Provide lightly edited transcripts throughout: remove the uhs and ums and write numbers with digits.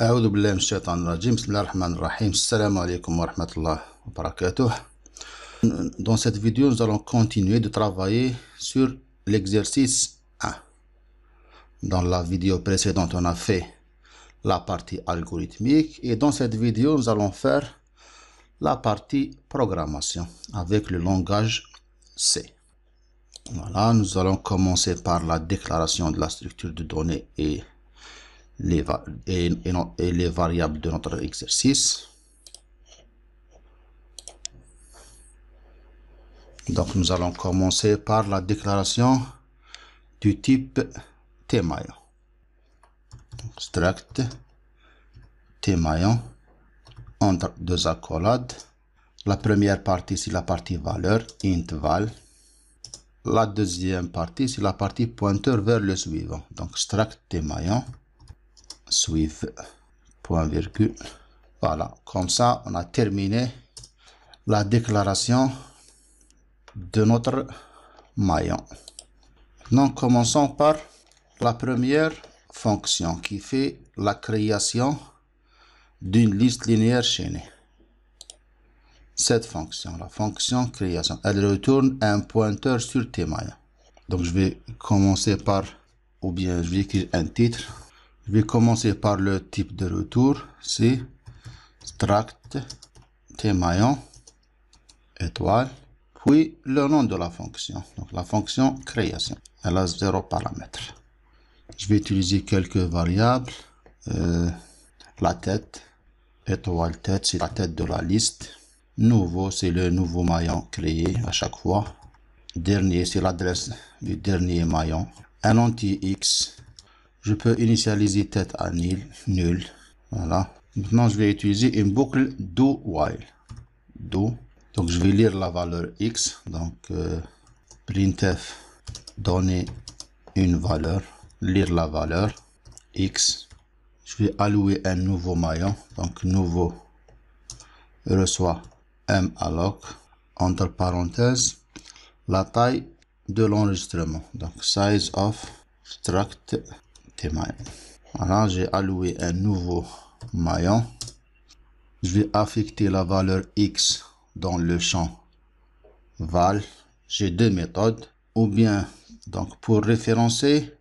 أعوذ بالله من الشيطان الرجيم. بسم الله الرحمن الرحيم. السلام عليكم ورحمة الله وبركاته. Dans cette vidéo, nous allons continuer de travailler sur l'exercice 1. Dans la vidéo précédente, on a fait la partie algorithmique et dans cette vidéo, nous allons faire la partie programmation avec le langage C. Voilà, nous allons commencer par la déclaration de la structure de données et les variables de notre exercice. Donc nous allons commencer par la déclaration du type tmaillon. Struct tmaillon entre deux accolades. La première partie c'est la partie valeur int val. La deuxième partie c'est la partie pointeur vers le suivant. Donc struct tmaillon suive point virgule. Voilà, comme ça on a terminé la déclaration de notre maillon. Maintenant commençons par la première fonction qui fait la création d'une liste linéaire chaînée. Cette fonction, la fonction création, elle retourne un pointeur sur tmaillon. Donc je vais commencer par, ou bien je vais écrire un titre. Je vais commencer par le type de retour, c'est struct tmaillon étoile, puis le nom de la fonction, donc la fonction création. Elle a 0 paramètres. Je vais utiliser quelques variables. La tête, étoile tête, c'est la tête de la liste. Nouveau, c'est le nouveau maillon créé à chaque fois. Dernier, c'est l'adresse du dernier maillon. Un entier X. Je peux initialiser tête à nul. Voilà. Maintenant, je vais utiliser une boucle do while. Do. Donc, je vais lire la valeur X. Donc, printf, donner une valeur. Lire la valeur X. Je vais allouer un nouveau maillon. Donc, nouveau reçoit malloc. Entre parenthèses, la taille de l'enregistrement. Donc, size of struct tmaillon. Voilà, j'ai alloué un nouveau maillon. Je vais affecter la valeur X dans le champ val. J'ai deux méthodes, ou bien donc pour référencer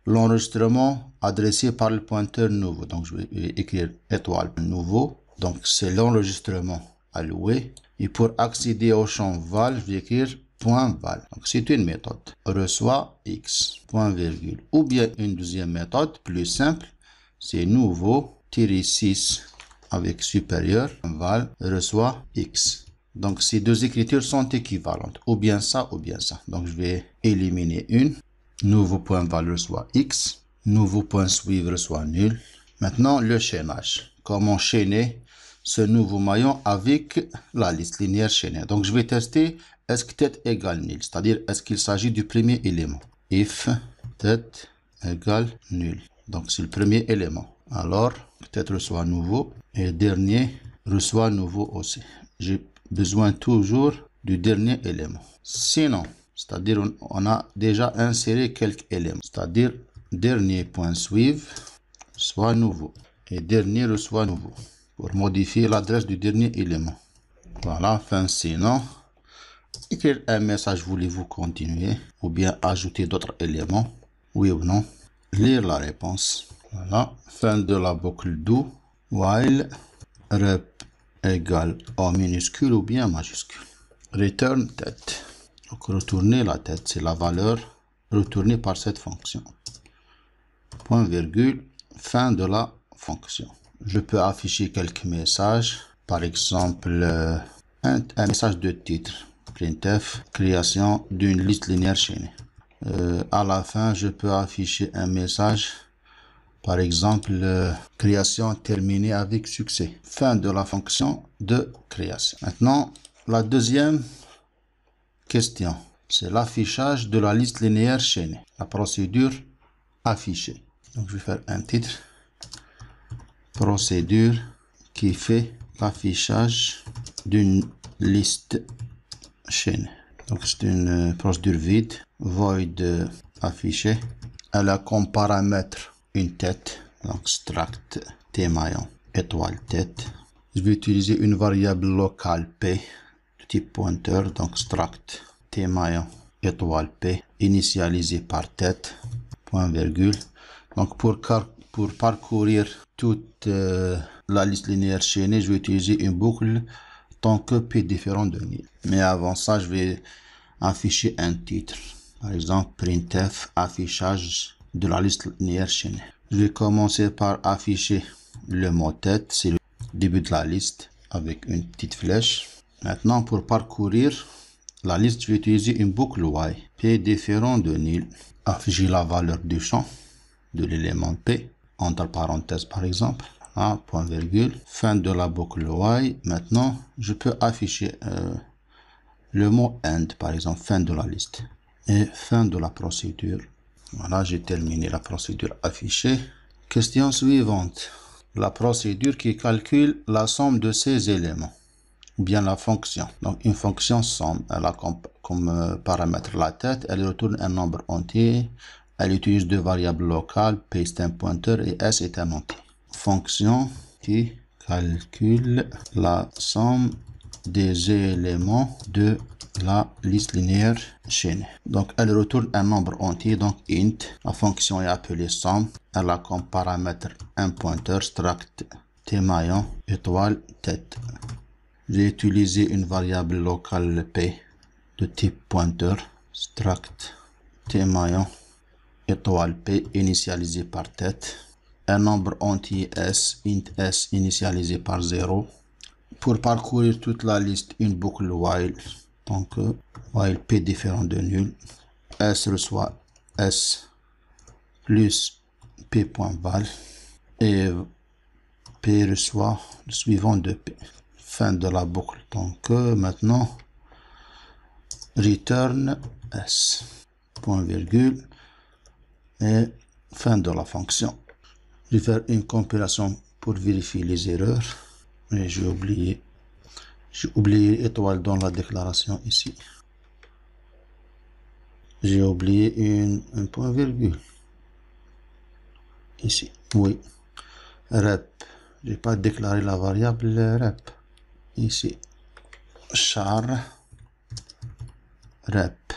l'enregistrement adressé par le pointeur nouveau. Donc je vais écrire étoile nouveau. Donc c'est l'enregistrement alloué. Et pour accéder au champ val, je vais écrire point val. Donc c'est une méthode. Reçoit X, point virgule. Ou bien une deuxième méthode plus simple, c'est nouveau, tiré 6 avec supérieur, val, reçoit X. Donc ces deux écritures sont équivalentes. Ou bien ça, ou bien ça. Donc je vais éliminer une. Nouveau point val reçoit X. Nouveau point suivre reçoit nul. Maintenant le chaînage. Comment chaîner ce nouveau maillon avec la liste linéaire chaînée. Donc je vais tester est-ce que tête égale nul, c'est-à-dire est-ce qu'il s'agit du premier élément. If tête égale nul. Donc c'est le premier élément. Alors tête reçoit nouveau et dernier reçoit nouveau aussi. J'ai besoin toujours du dernier élément. Sinon, c'est-à-dire on a déjà inséré quelques éléments, c'est-à-dire dernier point suivre soit nouveau et dernier reçoit nouveau pour modifier l'adresse du dernier élément. Voilà, fin sinon. Écrire un message, voulez-vous continuer ou bien ajouter d'autres éléments, oui ou non. Lire la réponse. Voilà, fin de la boucle do while rep égale en minuscule ou bien majuscule. Return tête. Donc retourner la tête, c'est la valeur retournée par cette fonction. Point virgule, fin de la fonction. Je peux afficher quelques messages, par exemple un message de titre. Printf, création d'une liste linéaire chaînée. À la fin, je peux afficher un message, par exemple, création terminée avec succès. Fin de la fonction de création. Maintenant, la deuxième question, c'est l'affichage de la liste linéaire chaînée. La procédure afficher. Donc, je vais faire un titre. Procédure qui fait l'affichage d'une liste chaînée. Donc c'est une procédure vide, void affiché. Elle a comme paramètre une tête, donc struct T-maillon, étoile tête. Je vais utiliser une variable locale P de type pointeur, donc struct T-maillon, étoile P, initialisé par tête, point virgule. Donc pour parcourir toute la liste linéaire chaînée, je vais utiliser une boucle tant que P différent de nil. Mais avant ça, je vais afficher un titre. Par exemple, printf, affichage de la liste linéaire chaînée. Je vais commencer par afficher le mot tête, c'est le début de la liste avec une petite flèche. Maintenant, pour parcourir la liste, je vais utiliser une boucle while. P différent de nil. Afficher la valeur du champ de l'élément P, entre parenthèses par exemple. Voilà, point virgule. Fin de la boucle while. Maintenant, je peux afficher le mot end, par exemple, fin de la liste. Et fin de la procédure. Voilà, j'ai terminé la procédure affichée. Question suivante. La procédure qui calcule la somme de ces éléments. Ou bien la fonction. Donc, une fonction somme. Elle a comme paramètre la tête. Elle retourne un nombre entier. Elle utilise deux variables locales. P est un pointeur et S est un entier. Fonction qui calcule la somme des éléments de la liste linéaire chaînée. Donc, elle retourne un nombre entier, donc int. La fonction est appelée somme. Elle a comme paramètre un pointeur, struct T-maillon, étoile, tête. J'ai utilisé une variable locale P de type pointeur, struct T-maillon, étoile P, initialisé par tête. Un nombre entier S, int S, initialisé par 0. Pour parcourir toute la liste, une boucle while. Donc, while P différent de nul. S reçoit S plus P.val. Et P reçoit le suivant de P. Fin de la boucle. Donc, maintenant, return S. Point virgule. Et fin de la fonction. Je vais faire une compilation pour vérifier les erreurs. Mais j'ai oublié étoile dans la déclaration ici. J'ai oublié un point virgule. Ici, oui. Rep. J'ai pas déclaré la variable rep. Ici. Char. Rep.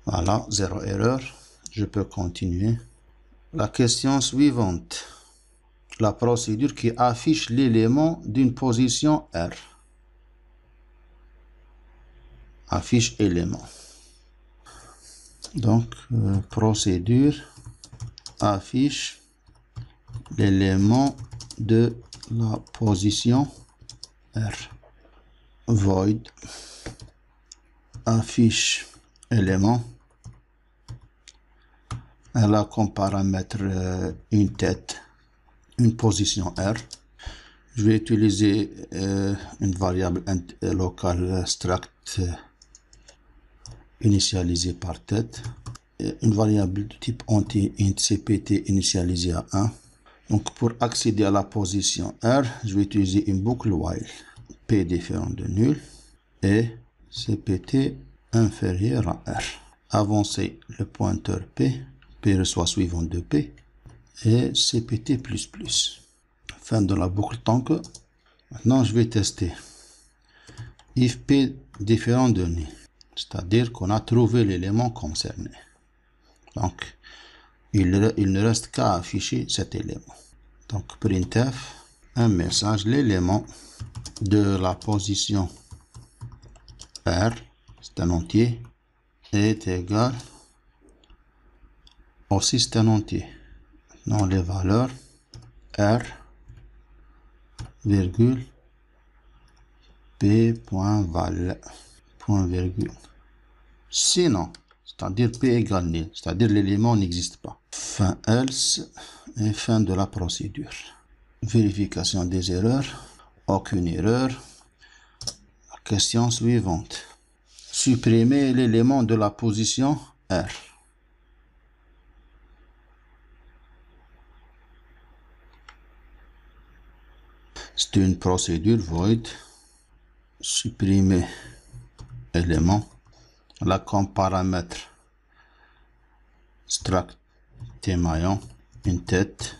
Voilà, zéro erreur. Je peux continuer. La question suivante. La procédure qui affiche l'élément d'une position R. Affiche élément. Donc, procédure affiche l'élément de la position R. Void affiche élément. Elle a comme paramètre une tête, une position R. Je vais utiliser une variable locale struct initialisée par tête. Une variable de type entier int cpt initialisée à 1. Donc pour accéder à la position R, je vais utiliser une boucle while. P différent de nul et cpt inférieur à R. Avancer le pointeur P. P reçoit suivant de P et cpt++. Fin de la boucle tant que. Maintenant, je vais tester. If P différent de nul, c'est-à-dire qu'on a trouvé l'élément concerné. Donc, il ne reste qu'à afficher cet élément. Donc, printf, un message, l'élément de la position R, c'est un entier, est égal aussi c'est un entier. Maintenant, les valeurs R, virgule, P.val, point virgule. Sinon, c'est-à-dire P égale nil, c'est-à-dire l'élément n'existe pas. Fin else et fin de la procédure. Vérification des erreurs, aucune erreur. La question suivante. Supprimer l'élément de la position R. C'est une procédure void. Supprimer élément. Là comme paramètre struct T-maillon, une tête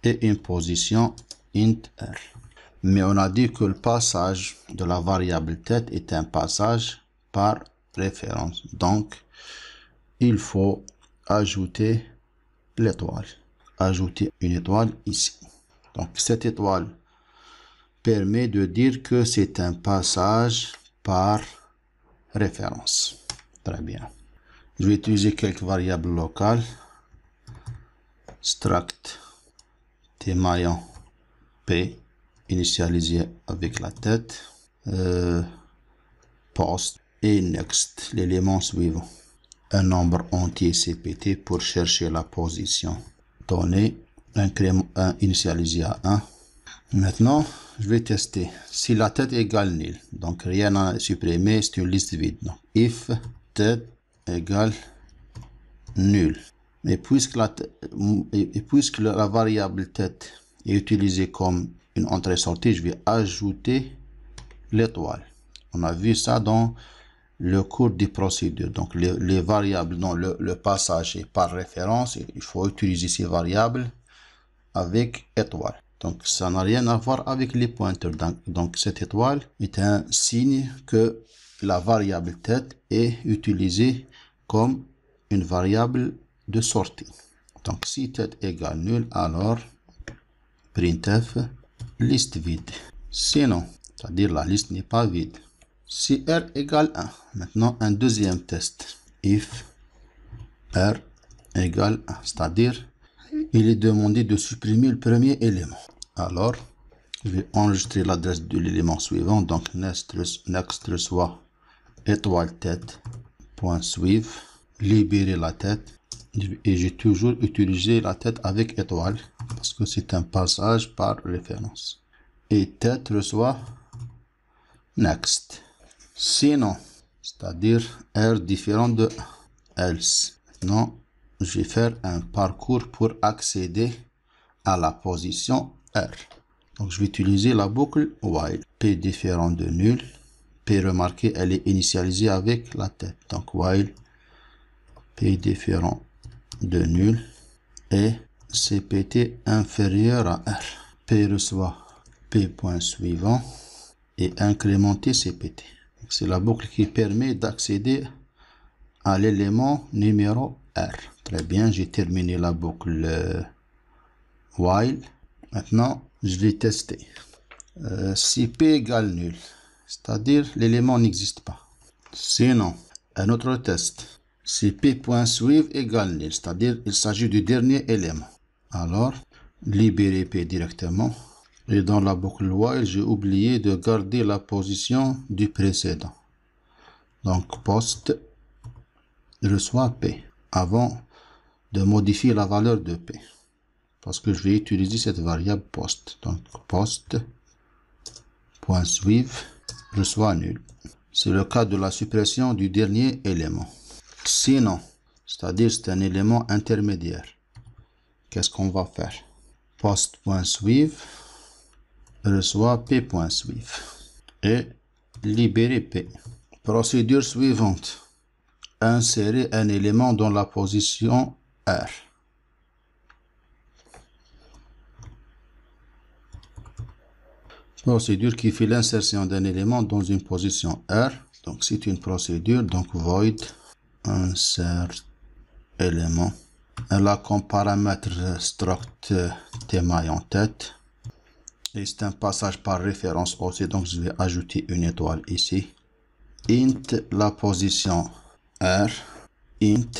et une position int r. Mais on a dit que le passage de la variable tête est un passage par référence. Donc, il faut ajouter l'étoile. Ajouter une étoile ici. Donc, cette étoile permet de dire que c'est un passage par référence. Très bien. Je vais utiliser quelques variables locales. Struct tmaillon p initialisé avec la tête. Post et next, l'élément suivant. Un nombre entier cpt pour chercher la position donnée. Incrément 1 initialisé à 1. Maintenant, je vais tester. Si la tête égale nil, donc rien à supprimer, c'est une liste vide. Donc, if tête égale nul. Et puisque la variable tête est utilisée comme une entrée-sortie, je vais ajouter l'étoile. On a vu ça dans le cours des procédures. Donc, les variables dont le passage est par référence, il faut utiliser ces variables avec étoile. Donc, ça n'a rien à voir avec les pointeurs. Donc, cette étoile est un signe que la variable tête est utilisée comme une variable de sortie. Donc, si tête égale nul, alors printf liste vide. Sinon, c'est-à-dire la liste n'est pas vide. Si r égale 1, maintenant un deuxième test. If r égale 1, c'est-à-dire il est demandé de supprimer le premier élément. Alors, je vais enregistrer l'adresse de l'élément suivant. Donc, next reçoit étoile tête point suivre, libérer la tête. Et j'ai toujours utilisé la tête avec étoile parce que c'est un passage par référence. Et tête reçoit next. Sinon, c'est-à-dire R différent de else. Maintenant, je vais faire un parcours pour accéder à la position R. Donc, je vais utiliser la boucle while. P différent de nul. P, remarquez, elle est initialisée avec la tête. Donc, while P différent de nul et cpt inférieur à R. P reçoit P point suivant et incrémenter cpt. C'est la boucle qui permet d'accéder à l'élément numéro R. Très bien, j'ai terminé la boucle while. Maintenant, je vais tester. Si P égale nul, c'est-à-dire l'élément n'existe pas. Sinon, un autre test. Si P.suivre égale nul, c'est-à-dire il s'agit du dernier élément. Alors, libérer P directement. Et dans la boucle while, j'ai oublié de garder la position du précédent. Donc, post reçoit P avant de modifier la valeur de P. Parce que je vais utiliser cette variable post. Donc, post.suivre reçoit nul. C'est le cas de la suppression du dernier élément. Sinon, c'est-à-dire c'est un élément intermédiaire. Qu'est-ce qu'on va faire? Post.suivre reçoit P.suivre et libérer P. Procédure suivante. Insérer un élément dans la position R. Procédure qui fait l'insertion d'un élément dans une position R. Donc, c'est une procédure. Donc, void insert élément. Elle a comme paramètre struct tmaillon tête. Et c'est un passage par référence aussi. Donc, je vais ajouter une étoile ici. Int la position R. Int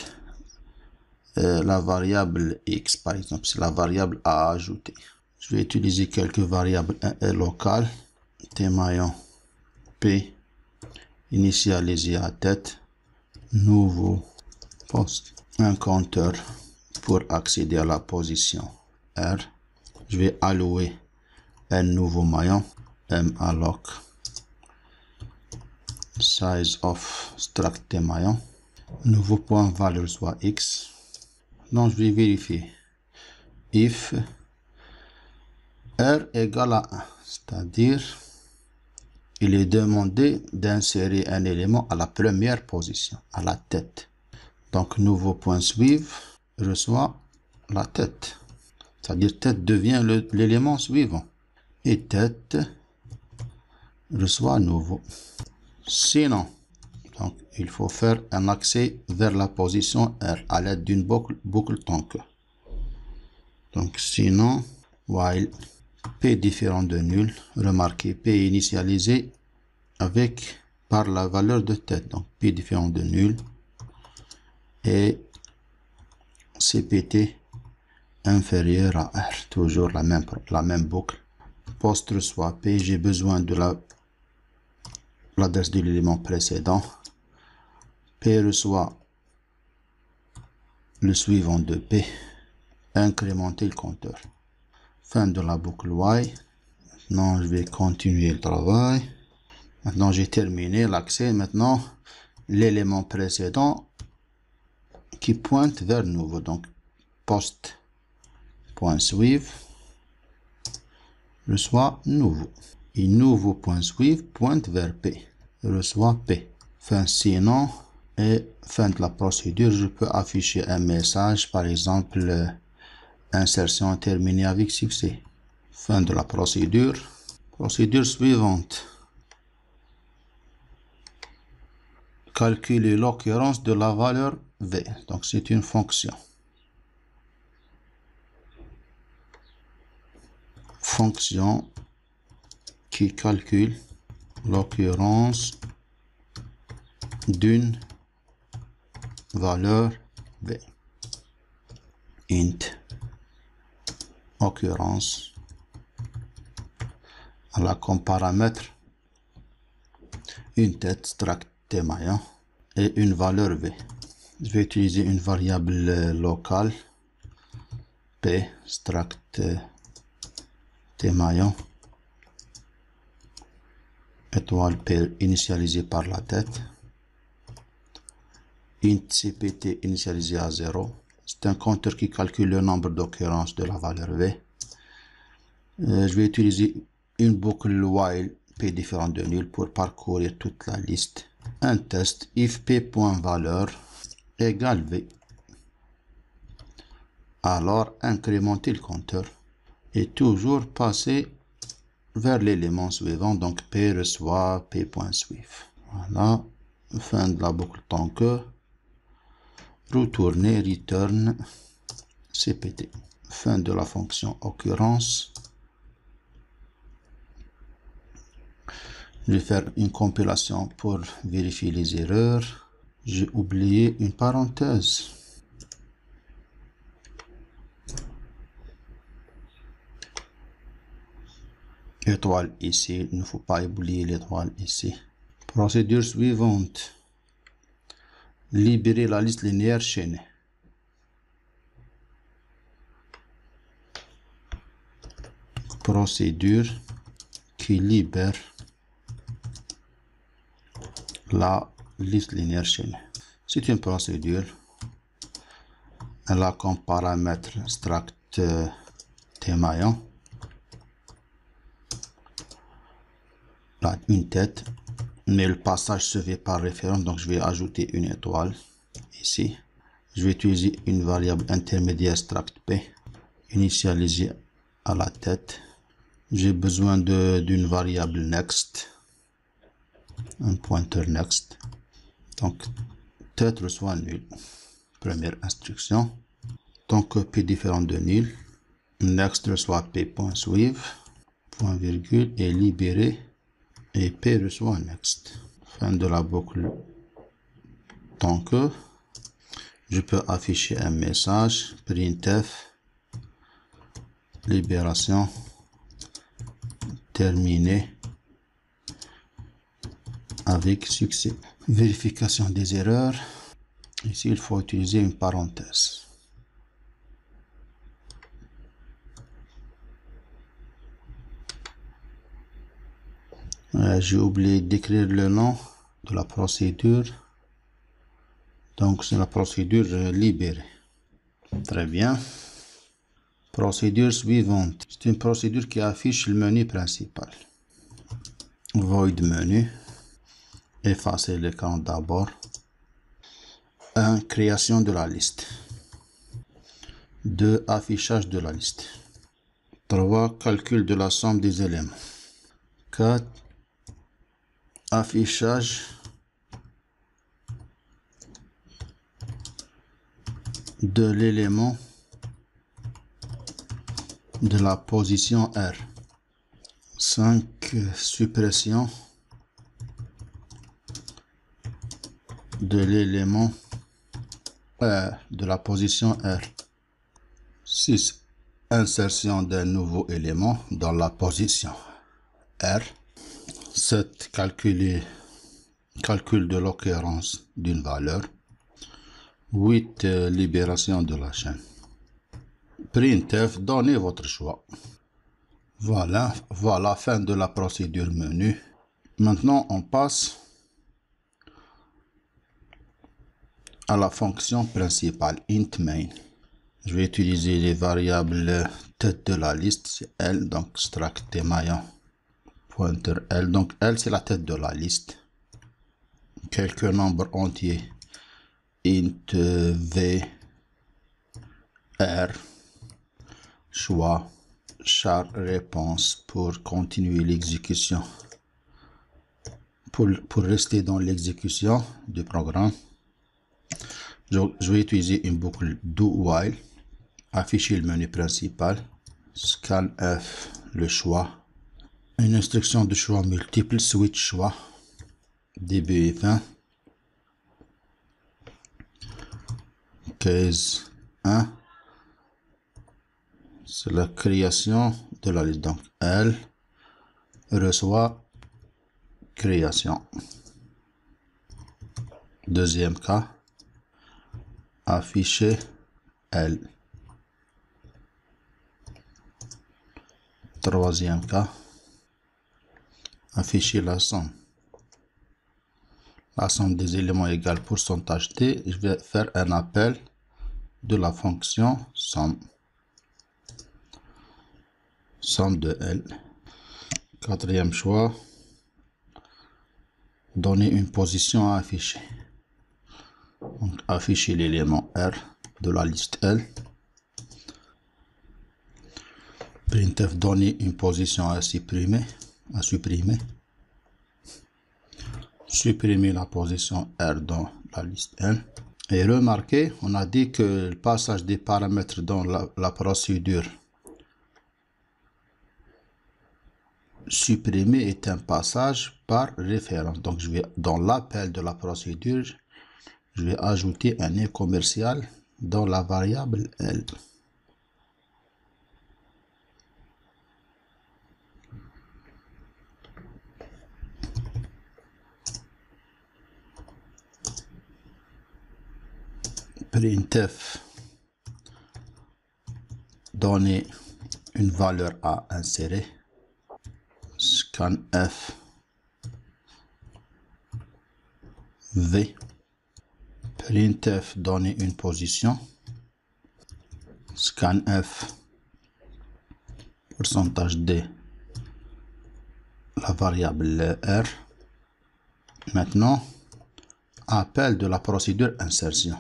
la variable X, par exemple. C'est la variable à ajouter. Je vais utiliser quelques variables locales. Tmaillon P initialisé à tête. Nouveau post. Un compteur pour accéder à la position R. Je vais allouer un nouveau maillon. malloc size of struct tmaillon. Nouveau point valeur soit X. Donc je vais vérifier. If R égale à 1, c'est-à-dire il est demandé d'insérer un élément à la première position, à la tête. Donc, nouveau point suivre reçoit la tête. C'est-à-dire tête devient l'élément suivant. et tête reçoit nouveau. Sinon, donc, il faut faire un accès vers la position R à l'aide d'une boucle tonque. Donc, sinon, while P différent de nul, remarquez P est initialisé par la valeur de tête. Donc, P différent de nul et CPT inférieur à R. Toujours la même boucle. Post reçoit P, j'ai besoin de l'adresse de l'élément précédent. P reçoit le suivant de P. Incrémenter le compteur. Fin de la boucle while. Maintenant, je vais continuer le travail. Maintenant, j'ai terminé l'accès. Maintenant, l'élément précédent qui pointe vers nouveau. Donc, post.suivre reçoit nouveau. Et nouveau point suivre pointe vers P. Reçoit P. Fin sinon, et fin de la procédure, je peux afficher un message, par exemple, insertion terminée avec succès. Fin de la procédure. Procédure suivante. Calculer l'occurrence de la valeur V. Donc, c'est une fonction. Fonction qui calcule l'occurrence d'une valeur V. Int occurrence elle a comme paramètre une tête struct T-maillon et une valeur V. Je vais utiliser une variable locale P struct T-maillon étoile P initialisée par la tête. Int CPT initialisé à 0. C'est un compteur qui calcule le nombre d'occurrences de la valeur V. Je vais utiliser une boucle while P différent de nul pour parcourir toute la liste. Un test if P.valeur égale V. Alors incrémenter le compteur et toujours passer vers l'élément suivant. Donc P reçoit P.suivre. Voilà. Fin de la boucle tant que. Retourner return CPT. Fin de la fonction occurrence. Je vais faire une compilation pour vérifier les erreurs. J'ai oublié une parenthèse. Étoile ici, il ne faut pas oublier l'étoile ici. Procédure suivante. Libérer la liste linéaire chaînée. Procédure qui libère la liste linéaire chaînée. C'est une procédure. Elle a comme paramètre struct T-maillon. Là, une tête. Mais le passage se fait par référence, donc je vais ajouter une étoile ici. Je vais utiliser une variable intermédiaire struct P initialisée à la tête. J'ai besoin d'une variable next, un pointeur next. Donc tête reçoit nul. Première instruction. Donc P différent de nul. Next reçoit P.suivre, point virgule est libéré. Et P reçoit next. Fin de la boucle. Tant que je peux afficher un message printf libération terminée avec succès. Vérification des erreurs. Ici, il faut utiliser une parenthèse. J'ai oublié d'écrire le nom de la procédure. Donc, c'est la procédure libérée. Très bien. Procédure suivante. C'est une procédure qui affiche le menu principal. Void menu. Effacer l'écran d'abord. 1. Création de la liste. 2. Affichage de la liste. 3. Calcul de la somme des éléments. 4. Affichage de l'élément de la position R. 5. Suppression de l'élément de la position R. 6. Insertion d'un nouveau élément dans la position R. 7. Calcul de l'occurrence d'une valeur. 8. Libération de la chaîne. Printf, donnez votre choix. Voilà fin de la procédure menu. Maintenant, on passe à la fonction principale, int main. Je vais utiliser les variables tête de la liste, c'est L, donc struct maillon pointer L. Donc L, c'est la tête de la liste. Quelques nombres entiers, int v, r, choix, char réponse pour continuer l'exécution, pour rester dans l'exécution du programme. Je vais utiliser une boucle do while, afficher le menu principal, scanf, le choix, une instruction de choix multiple, switch choix, début et fin, case 1, c'est la création de la liste. Donc L reçoit création. Deuxième cas, afficher L. Troisième cas, afficher la somme. La somme des éléments égale pourcentage T. Je vais faire un appel de la fonction somme. Somme de L. Quatrième choix, donner une position à afficher. Donc, afficher l'élément R de la liste L. Printf, donner une position à supprimer. Supprimer la position R dans la liste L. Et remarquez, on a dit que le passage des paramètres dans la procédure supprimer est un passage par référence. Donc je vais dans l'appel de la procédure, je vais ajouter un nœud commercial dans la variable L. Printf, donner une valeur à insérer. Scanf v. Printf, donner une position. Scanf pourcentage d, la variable R. Maintenant, appel de la procédure insertion.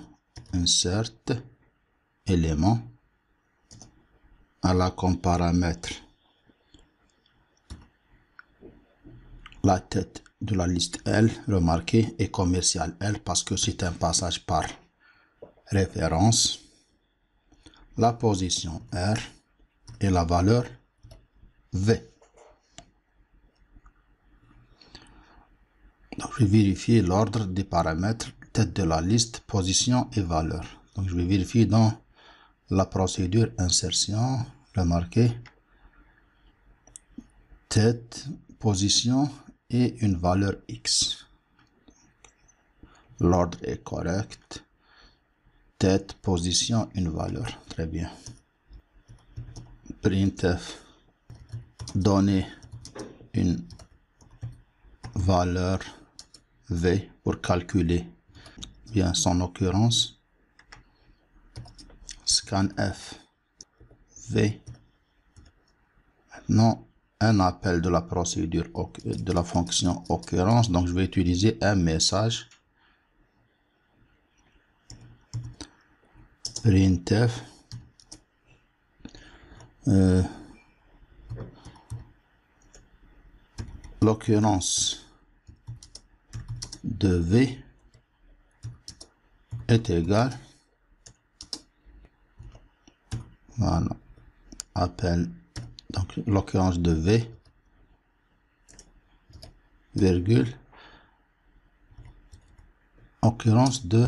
Insert élément à la comme paramètre la tête de la liste L, remarquez, est commercial L parce que c'est un passage par référence, la position R et la valeur V. Donc je vais vérifier l'ordre des paramètres tête de la liste, position et valeur. Donc je vais vérifier dans la procédure insertion, remarquez, tête, position et une valeur X. L'ordre est correct. Tête, position, une valeur. Très bien. Printf, donner une valeur V pour calculer bien son occurrence. Scanf V. Maintenant, un appel de la procédure de la fonction occurrence. Donc, je vais utiliser un message. Printf l'occurrence de V est égale, voilà, appel, donc l'occurrence de V, virgule, occurrence de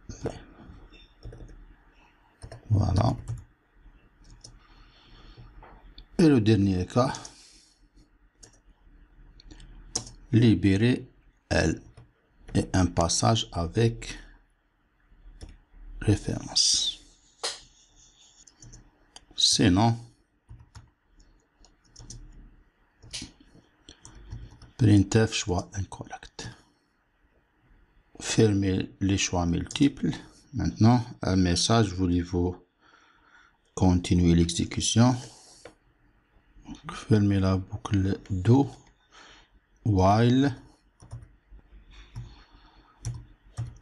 V. Voilà. Et le dernier cas, libérer L et un passage avec référence. Sinon, printf choix incorrect. Fermez les choix multiples. Maintenant, un message, voulez-vous continuer l'exécution? Fermez la boucle do while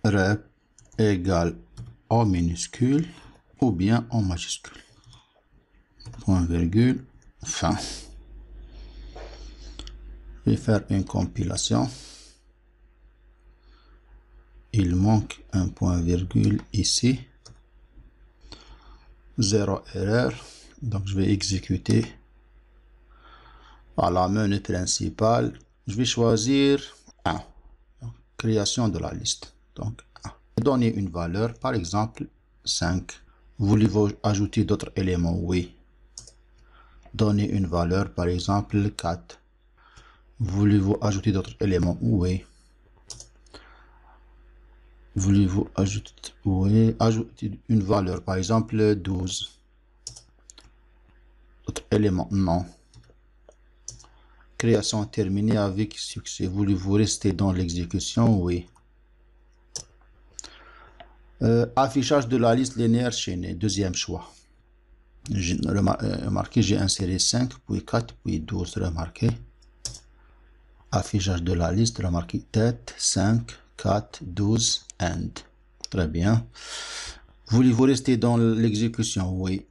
rep égale en minuscule ou bien en majuscule. Point virgule, fin. Je vais faire une compilation. Il manque un point virgule ici. 0 erreur. Donc je vais exécuter. Voilà, menu principal. Je vais choisir 1. Donc, création de la liste. Donc 1. Donner une valeur, par exemple 5. Voulez-vous ajouter d'autres éléments? Oui. Donner une valeur, par exemple 4. Voulez-vous ajouter d'autres éléments? Oui. Voulez-vous ajouter, oui, ajouter une valeur, par exemple 12. D'autres éléments? Non. Création terminée avec succès. Voulez-vous rester dans l'exécution? Oui. Affichage de la liste linéaire chaînée. Deuxième choix. Remarquez, j'ai inséré 5, puis 4, puis 12. Remarquez. Affichage de la liste. Remarquez tête, 5, 4, 12, end. Très bien. Voulez-vous rester dans l'exécution? Oui.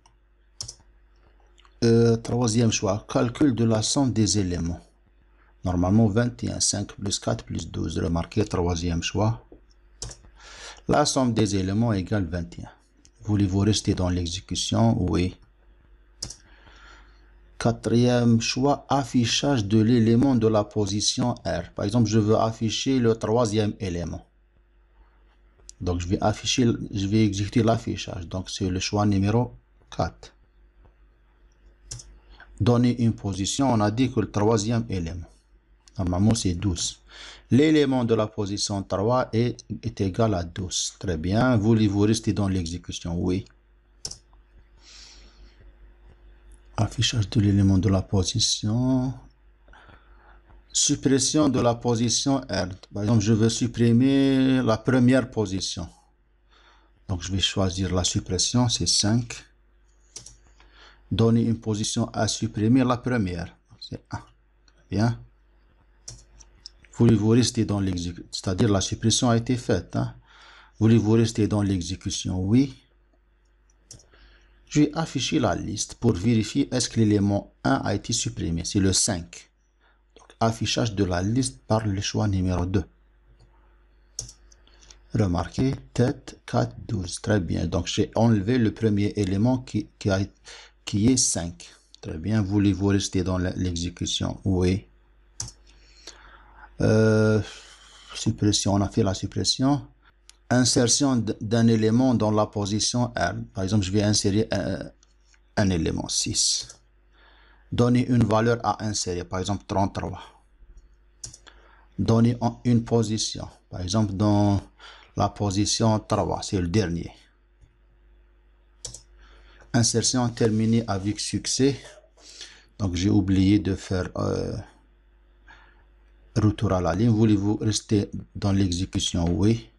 Troisième choix. Calcul de la somme des éléments. Normalement 21. 5 plus 4 plus 12. Remarquez, troisième choix. La somme des éléments égale 21. Voulez-vous rester dans l'exécution? Oui. Quatrième choix, affichage de l'élément de la position R. Par exemple, je veux afficher le troisième élément. Donc, je vais exécuter l'affichage. Donc, c'est le choix numéro 4. Donner une position, on a dit que le troisième élément. Normalement, c'est 12. L'élément de la position 3 est égal à 12. Très bien. Voulez-vous rester dans l'exécution? Oui. Affichage de l'élément de la position. Suppression de la position R. Par exemple, je veux supprimer la première position. Donc, je vais choisir la suppression, c'est 5. Donner une position à supprimer, la première, c'est 1. Bien. Voulez-vous rester dans l'exécution? C'est-à-dire la suppression a été faite. Hein? Voulez-vous rester dans l'exécution? Oui. Je vais afficher la liste pour vérifier est-ce que l'élément 1 a été supprimé. C'est le 5. Donc, affichage de la liste par le choix numéro 2. Remarquez, tête 4, 12. Très bien. Donc, j'ai enlevé le premier élément qui est 5. Très bien. Voulez-vous rester dans l'exécution? Oui. Suppression, on a fait la suppression. Insertion d'un élément dans la position R. Par exemple, je vais insérer un élément 6. Donner une valeur à insérer, par exemple 33. Donner une position, par exemple dans la position 3, c'est le dernier. Insertion terminée avec succès. Donc j'ai oublié de faire retour à la ligne. Voulez-vous rester dans l'exécution? Oui.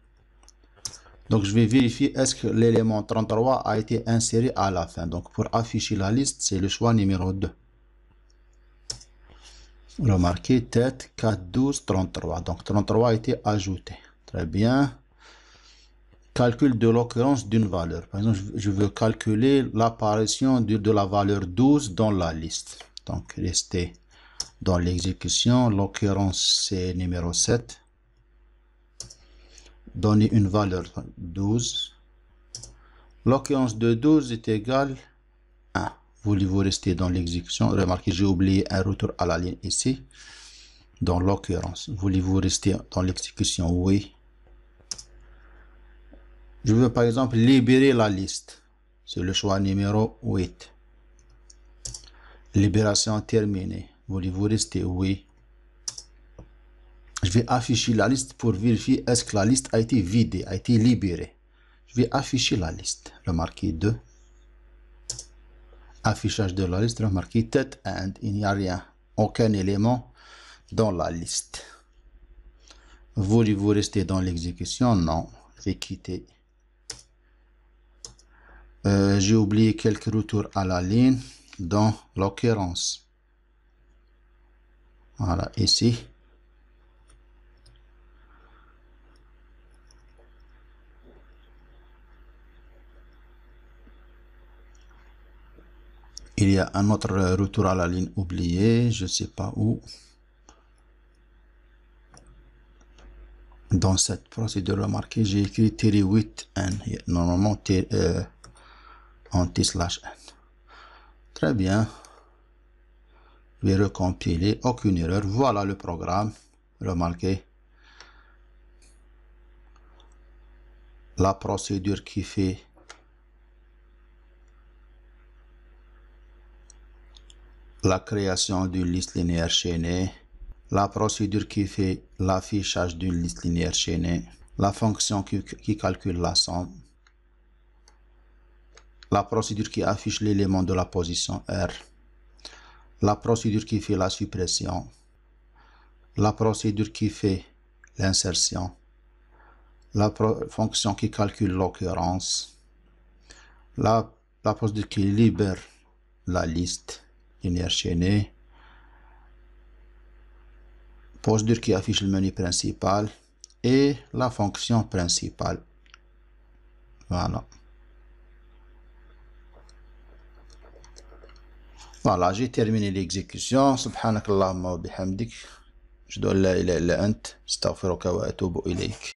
Donc je vais vérifier est-ce que l'élément 33 a été inséré à la fin. Donc pour afficher la liste, c'est le choix numéro 2. Remarquez tête 4, 12, 33. Donc 33 a été ajouté. Très bien. Calcul de l'occurrence d'une valeur. Par exemple, je veux calculer l'apparition de la valeur 12 dans la liste. Donc, rester dans l'exécution. L'occurrence, c'est numéro 7. Donner une valeur 12. L'occurrence de 12 est égale à 1. Voulez-vous rester dans l'exécution? Remarquez, j'ai oublié un retour à la ligne ici. Dans l'occurrence, voulez-vous rester dans l'exécution? Oui. Je veux par exemple libérer la liste. C'est le choix numéro 8. Libération terminée. Voulez-vous rester? Oui. Je vais afficher la liste pour vérifier est-ce que la liste a été vidée, a été libérée. Je vais afficher la liste. Remarquez 2. Affichage de la liste. Remarquez tête and. Il n'y a rien. Aucun élément dans la liste. Voulez-vous rester dans l'exécution? Non. Je vais quitter. J'ai oublié quelques retours à la ligne dans l'occurrence. Voilà, ici. Il y a un autre retour à la ligne oublié, je ne sais pas où. Dans cette procédure remarquée, j'ai écrit -8n. Normalement, en t/n. Très bien. Je vais recompiler. Aucune erreur. Voilà le programme. Remarquez. La procédure qui fait la création d'une liste linéaire chaînée, la procédure qui fait l'affichage d'une liste linéaire chaînée, la fonction qui calcule la somme, la procédure qui affiche l'élément de la position R, la procédure qui fait la suppression, la procédure qui fait l'insertion, la fonction qui calcule l'occurrence, la procédure qui libère la liste linéaire chaînée, procédure qui affiche le menu principal et la fonction principale. Voilà. Voilà, j'ai terminé l'exécution. Subhanakallahumma wa bihamdik. Je dois la ilaha illa ant. Astaghfiruka wa atubu ilayk.